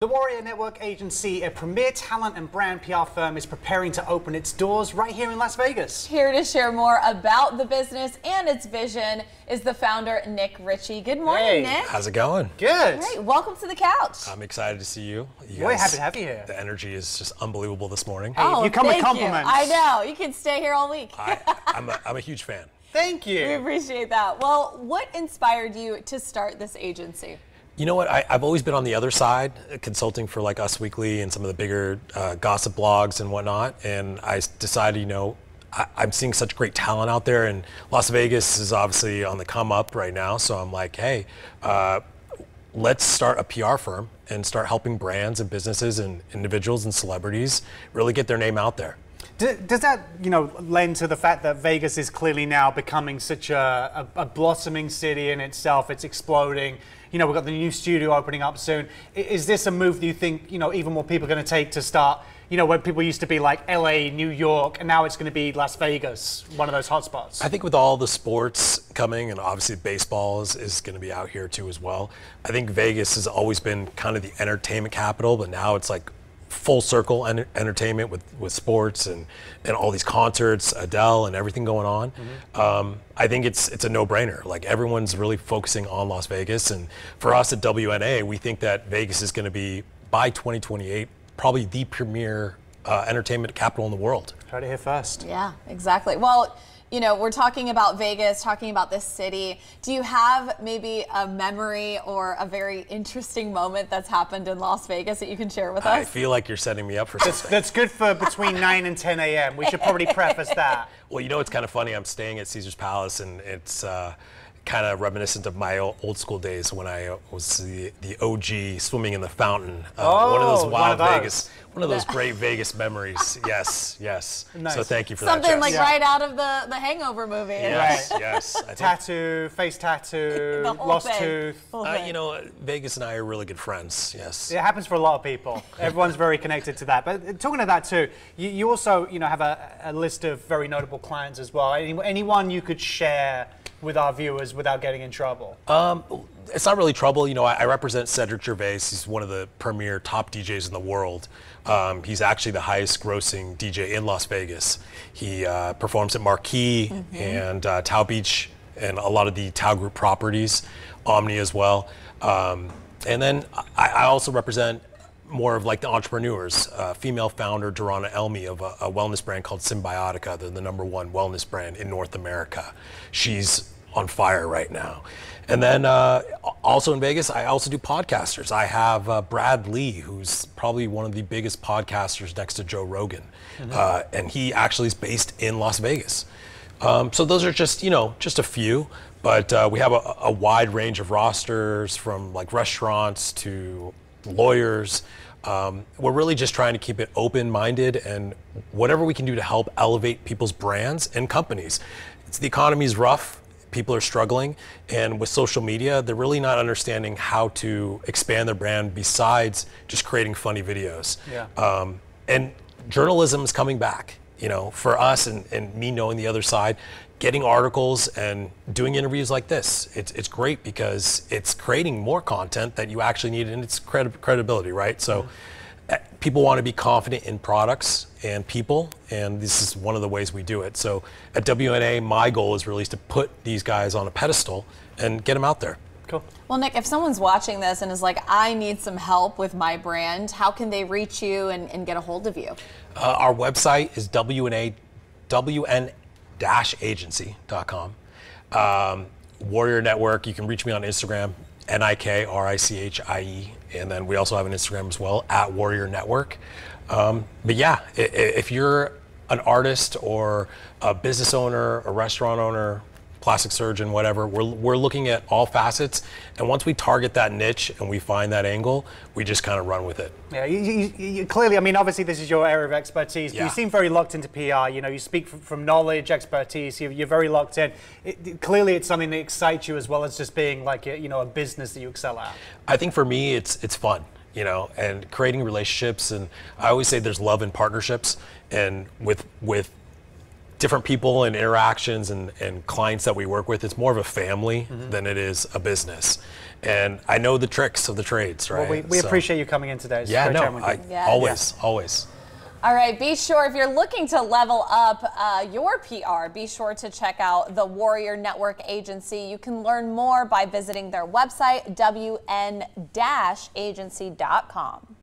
The Warrior Network agency, a premier talent and brand PR firm, is preparing to open its doors right here in Las Vegas. Here to share more about the business and its vision is the founder, Nick Ritchie. Good morning, Nick. How's it going? Good. Great. Welcome to the couch. I'm excited to see you. We're happy to have you here. The energy is just unbelievable this morning. Hey, you come with compliments. I know. You can stay here all week. I'm a huge fan. Thank you. We appreciate that. Well, what inspired you to start this agency? You know what? I've always been on the other side, consulting for like Us Weekly and some of the bigger gossip blogs and whatnot. And I decided, you know, I'm seeing such great talent out there, and Las Vegas is obviously on the come up right now. So I'm like, hey, let's start a PR firm and start helping brands and businesses and individuals and celebrities really get their name out there. Does that, you know, lend to the fact that Vegas is clearly now becoming such a blossoming city in itself? It's exploding. You know, we've got the new studio opening up soon. Is this a move that you think, you know, even more people are going to take to start, you know, when people used to be like LA, New York, and now it's going to be Las Vegas, one of those hotspots? I think with all the sports coming, and obviously baseball is going to be out here too as well. I think Vegas has always been kind of the entertainment capital, but now it's like full circle entertainment with sports and all these concerts, Adele and everything going on. Mm-hmm. I think it's a no-brainer. Like, everyone's really focusing on Las Vegas, and for us at WNA, we think that Vegas is going to be, by 2028, probably the premier entertainment capital in the world. Try to hear first. Yeah, exactly. Well, you know, we're talking about Vegas, talking about this city. Do you have maybe a memory or a very interesting moment that's happened in Las Vegas that you can share with us? I feel like you're setting me up for something. That's good for between 9 and 10 a.m. We should probably preface that. Well, you know, it's kind of funny. I'm staying at Caesar's Palace, and it's kind of reminiscent of my old school days when I was the OG swimming in the fountain. One of those wild Vegas, one of those great Vegas memories. Yes, yes. Nice. So thank you for something that. Like right out of the Hangover movie. Yes, yes. Tattoo, face tattoo, lost tooth. You know, Vegas and I are really good friends. Yes. It happens for a lot of people. Everyone's very connected to that. But talking to that too, you also, you know, have a list of very notable clients as well. Anyone you could share with our viewers without getting in trouble? It's not really trouble. You know, I represent Cedric Gervais. He's one of the premier top DJs in the world. He's actually the highest grossing DJ in Las Vegas. He performs at Marquee and Tao Beach and a lot of the Tao Group properties, Omni as well. And then I also represent more of like the entrepreneurs, female founder Durana Elmi of a wellness brand called Symbiotica. They're the #1 wellness brand in North America. She's on fire right now. And then also in Vegas, I also do podcasters. I have Brad Lee, who's probably one of the biggest podcasters next to Joe Rogan. And he actually is based in Las Vegas. So those are just, you know, just a few, but we have a wide range of rosters, from like restaurants to lawyers. We're really just trying to keep it open-minded, and whatever we can do to help elevate people's brands and companies. The economy is rough. People are struggling, and with social media, they're really not understanding how to expand their brand besides just creating funny videos. Yeah. And journalism is coming back. You know, for us and me knowing the other side, getting articles and doing interviews like this, it's great because it's creating more content that you actually need, and it's credibility, right? So people want to be confident in products and people, and this is one of the ways we do it. So at WNA, my goal is really to put these guys on a pedestal and get them out there. Cool. Well, Nick, if someone's watching this and is like, I need some help with my brand, how can they reach you and get a hold of you? Our website is wn-agency.com. Warrior Network, you can reach me on Instagram, NIKRICHIE, and then we also have an Instagram as well, @Warrior Network. But yeah, if you're an artist or a business owner, a restaurant owner, plastic surgeon, whatever, we're looking at all facets, and once we target that niche and we find that angle, we just kind of run with it. Yeah, you clearly, I mean, obviously this is your area of expertise, but you seem very locked into PR. You know, you speak from knowledge, expertise, you're very locked in. Clearly it's something that excites you, as well as just being like, you know, a business that you excel at. I think for me, it's fun, you know, and creating relationships, and I always say there's love in partnerships, and with different people and interactions and clients that we work with, it's more of a family than it is a business. And I know the tricks of the trades, right? Well, we appreciate you coming in today. It's Yeah, great no, chatting with you. always. All right, be sure, if you're looking to level up your PR, be sure to check out the Warrior Network Agency. You can learn more by visiting their website, wn-agency.com.